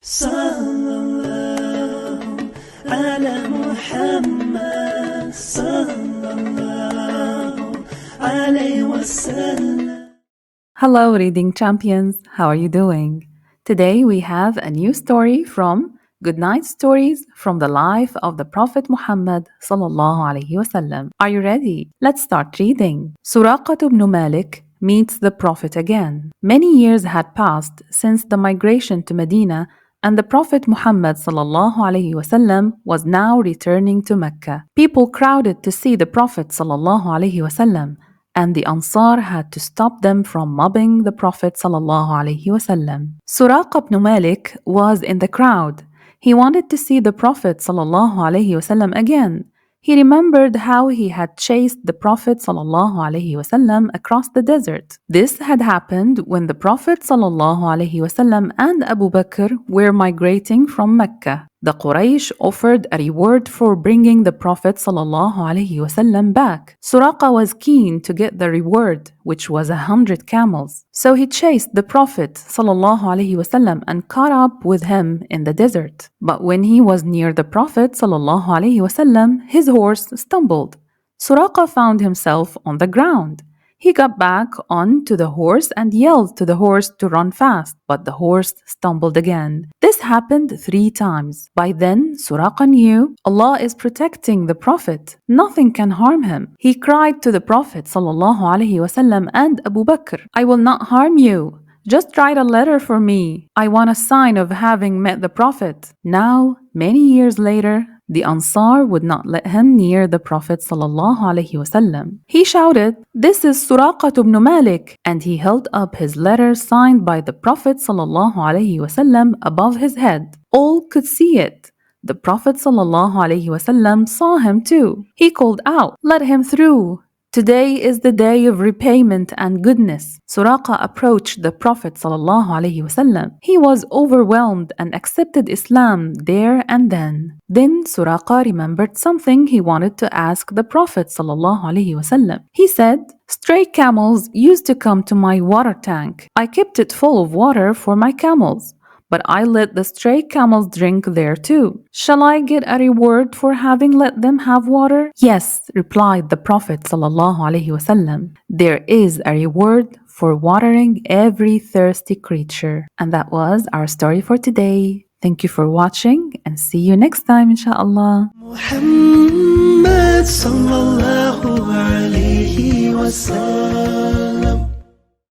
صلى الله على محمد صلى الله عليه وسلم. Hello, reading champions. How are you doing? Today we have a new story from Goodnight Stories from the life of the Prophet Muhammad sallallahu alaihi wasallam. Are you ready? Let's start reading. Suraqa bin Malik meets the Prophet again. Many years had passed since the migration to Medina, and the Prophet Muhammad sallallahu alaihi wasallam was now returning to Mecca. People crowded to see the Prophet sallallahu alaihi wasallam, and the Ansar had to stop them from mobbing the Prophet sallallahu alaihi wasallam. Suraqa bin Malik was in the crowd. He wanted to see the Prophet sallallahu alaihi wasallam again. He remembered how he had chased the Prophet sallallahu alaihi wasallam across the desert. This had happened when the Prophet sallallahu alaihi wasallam and Abu Bakr were migrating from Mecca. The Quraysh offered a reward for bringing the Prophet sallallahu alaihi wasallam back. Suraqa was keen to get the reward, which was 100 camels. So he chased the Prophet sallallahu alaihi wasallam and caught up with him in the desert. But when he was near the Prophet sallallahu alaihi wasallam, his horse stumbled. Suraqa found himself on the ground. He got back onto the horse and yelled to the horse to run fast, but the horse stumbled again. This happened 3 times. By then, Suraqa knew Allah is protecting the Prophet. Nothing can harm him. He cried to the Prophet ﷺ and Abu Bakr, "I will not harm you. Just write a letter for me. I want a sign of having met the Prophet." Now, many years later, the Ansar would not let him near the Prophet ﷺ. He shouted, "This is Suraqa bin Malik," and he held up his letter signed by the Prophet ﷺ above his head. All could see it. The Prophet ﷺ saw him too. He called out, "Let him through. Today is the day of repayment and goodness." Suraqa approached the Prophet ﷺ. He was overwhelmed and accepted Islam there and then. Then Suraqa remembered something he wanted to ask the Prophet ﷺ. He said, "Stray camels used to come to my water tank. I kept it full of water for my camels, but I let the stray camels drink there too. Shall I get a reward for having let them have water?" "Yes," replied the Prophet ﷺ. "There is a reward for watering every thirsty creature." And that was our story for today. Thank you for watching and see you next time, inshallah. محمد صلى الله عليه وسلم.